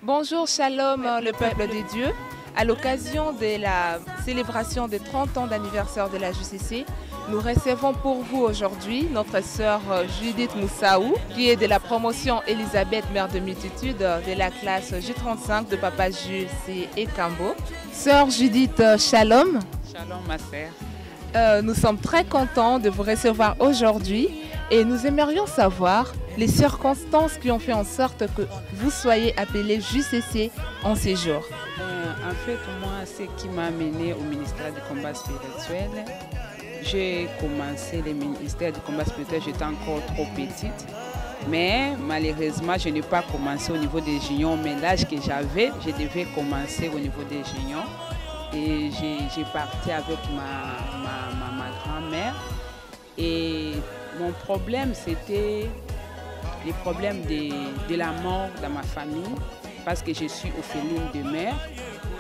Bonjour, shalom le peuple de Dieu. À l'occasion de la célébration des 30 ans d'anniversaire de la JCC, nous recevons pour vous aujourd'hui notre sœur Judith Moussaou, qui est de la promotion Elisabeth, mère de multitude, de la classe J35 de Papa Jules et Cambo. Sœur Judith, shalom. Shalom ma sœur. Nous sommes très contents de vous recevoir aujourd'hui et nous aimerions savoir les circonstances qui ont fait en sorte que vous soyez appelé JCC en ces jours. En fait, moi, ce qui m'a amené au ministère du combat spirituel, j'ai commencé le ministère du combat spirituel, j'étais encore trop petite. Mais malheureusement, je n'ai pas commencé au niveau des juniors. Mais l'âge que j'avais, je devais commencer au niveau des juniors. Et j'ai parti avec ma grand-mère. Et mon problème, c'était les problèmes de la mort dans ma famille, parce que je suis orpheline de mère.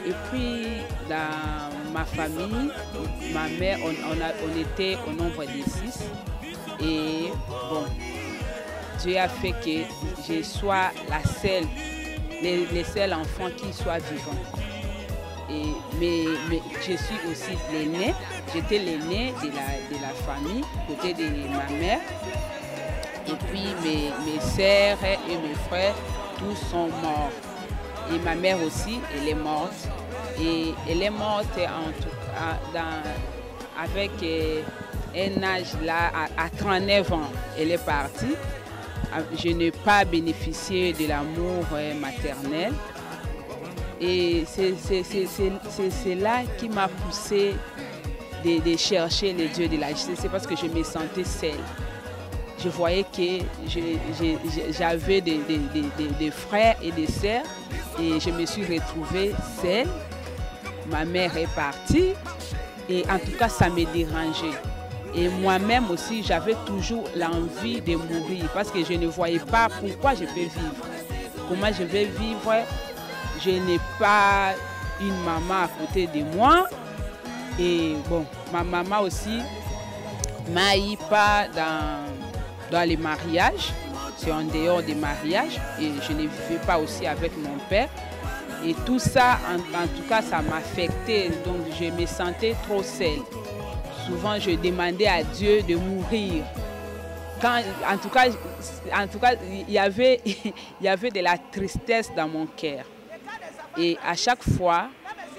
Et puis, dans ma famille, ma mère, on était au nombre de 6. Et bon, Dieu a fait que je sois la seule, les seuls enfants qui soient vivants. Mais je suis aussi l'aînée. J'étais l'aînée de la famille, côté de ma mère. Et puis mes sœurs et mes frères, tous sont morts. Et ma mère aussi, elle est morte. Et elle est morte en tout cas avec un âge là, à 39 ans. Elle est partie. Je n'ai pas bénéficié de l'amour maternel. Et c'est là qui m'a poussé de chercher les dieux de la JCC, parce que je me sentais seule. Je voyais que j'avais des frères et des sœurs et je me suis retrouvée seule. Ma mère est partie et en tout cas ça me dérangeait. Et moi-même aussi j'avais toujours l'envie de mourir parce que je ne voyais pas pourquoi je peux vivre. Comment je vais vivre? Je n'ai pas une maman à côté de moi. Et bon, ma maman aussi m'a eu pas dans les mariages, c'est en dehors des mariages, et je ne vivais pas aussi avec mon père. Et tout ça, en tout cas, ça m'affectait, donc je me sentais trop seule. Souvent, je demandais à Dieu de mourir. En tout cas, il y avait de la tristesse dans mon cœur. Et à chaque fois,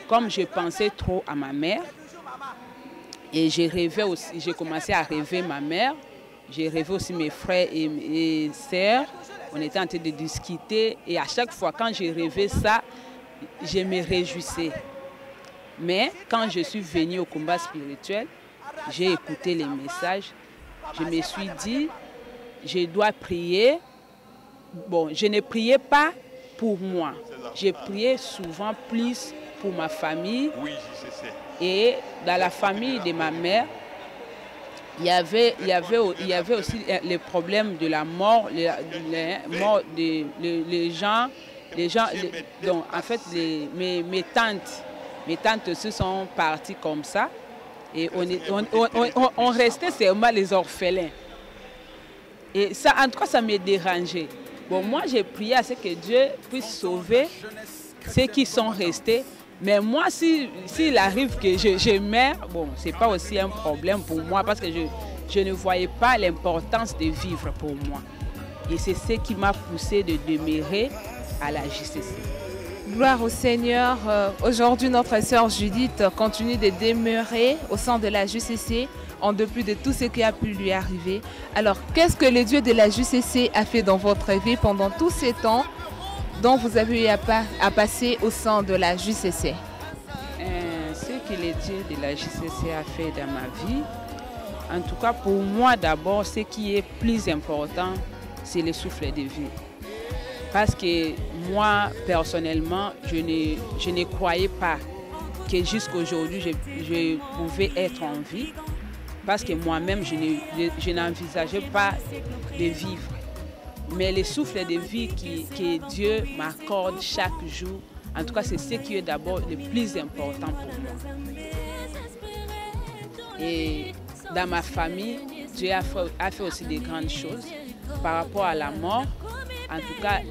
comme je pensais trop à ma mère, et je rêvais aussi, j'ai commencé à rêver ma mère. J'ai rêvé aussi mes frères et sœurs. On était en train de discuter. Et à chaque fois, quand j'ai rêvé ça, je me réjouissais. Mais quand je suis venue au combat spirituel, j'ai écouté les messages. Je me suis dit, je dois prier. Bon, je ne priais pas pour moi. J'ai prié souvent plus pour ma famille. Et dans la famille de ma mère, il y avait aussi le problème de la mort, les gens, donc en fait mes tantes aussi sont parties comme ça et on restait seulement les orphelins. Et ça, en tout cas, ça me dérangeait. Bon, moi j'ai prié à ce que Dieu puisse sauver ceux qui sont restés. Mais moi, s'il arrive que je meurs, bon, ce n'est pas aussi un problème pour moi parce que je ne voyais pas l'importance de vivre pour moi. Et c'est ce qui m'a poussé de demeurer à la JCC. Gloire au Seigneur. Aujourd'hui, notre sœur Judith continue de demeurer au sein de la JCC en dépit de tout ce qui a pu lui arriver. Alors, qu'est-ce que le Dieu de la JCC a fait dans votre vie pendant tous ces temps dont vous avez eu à passer au sein de la JCC? Ce que le Dieu de la JCC a fait dans ma vie, en tout cas pour moi d'abord, ce qui est plus important, c'est le souffle de vie. Parce que moi, personnellement, je ne croyais pas que jusqu'à aujourd'hui, je pouvais être en vie. Parce que moi-même, je n'envisageais pas de vivre. Mais le souffle de vie que Dieu m'accorde chaque jour, en tout cas, c'est ce qui est d'abord le plus important pour moi. Et dans ma famille, Dieu a fait aussi des grandes choses par rapport à la mort. En tout cas,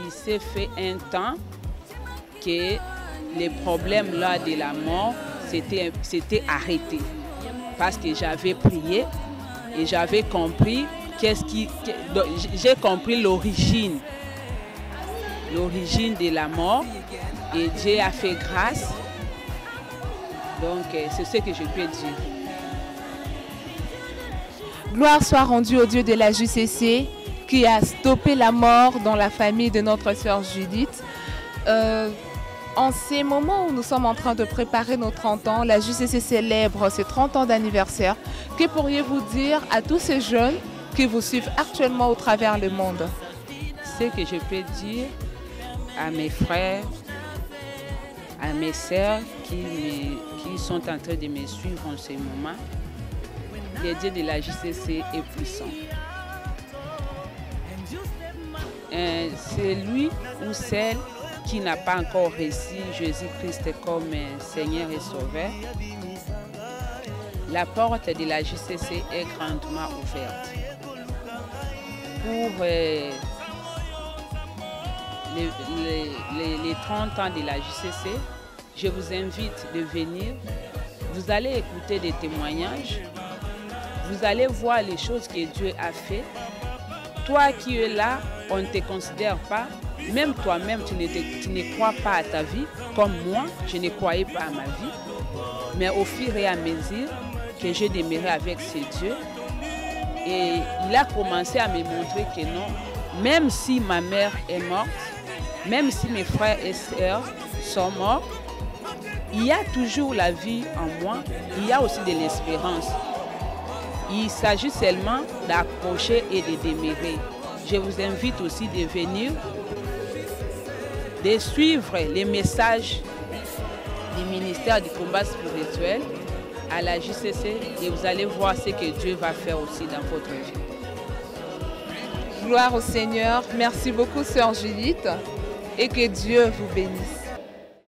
il s'est fait un temps que les problèmes là de la mort s'étaient arrêtés. Parce que j'avais prié et j'avais compris j'ai compris l'origine de la mort et Dieu a fait grâce. Donc c'est ce que je peux dire. Gloire soit rendue au Dieu de la JCC qui a stoppé la mort dans la famille de notre sœur Judith. En ces moments où nous sommes en train de préparer nos 30 ans, la JCC célèbre ses 30 ans d'anniversaire. Que pourriez-vous dire à tous ces jeunes qui vous suivent actuellement au travers le monde? Ce que je peux dire à mes frères, à mes sœurs qui sont en train de me suivre en ce moment, le Dieu de la JCC est puissant. C'est lui ou celle qui n'a pas encore reçu Jésus-Christ comme Seigneur et Sauveur. La porte de la JCC est grandement ouverte. Pour les 30 ans de la JCC, je vous invite de venir. Vous allez écouter des témoignages. Vous allez voir les choses que Dieu a fait. Toi qui es là, on ne te considère pas. Même toi-même, tu ne crois pas à ta vie. Comme moi, je ne croyais pas à ma vie. Mais au fur et à mesure que j'ai demeuré avec ce Dieu, et il a commencé à me montrer que non, même si ma mère est morte, même si mes frères et sœurs sont morts, il y a toujours la vie en moi, il y a aussi de l'espérance. Il s'agit seulement d'approcher et de demeurer. Je vous invite aussi de venir, de suivre les messages du ministère du combat spirituel à la JCC et vous allez voir ce que Dieu va faire aussi dans votre vie. Gloire au Seigneur. Merci beaucoup, sœur Judith, et que Dieu vous bénisse.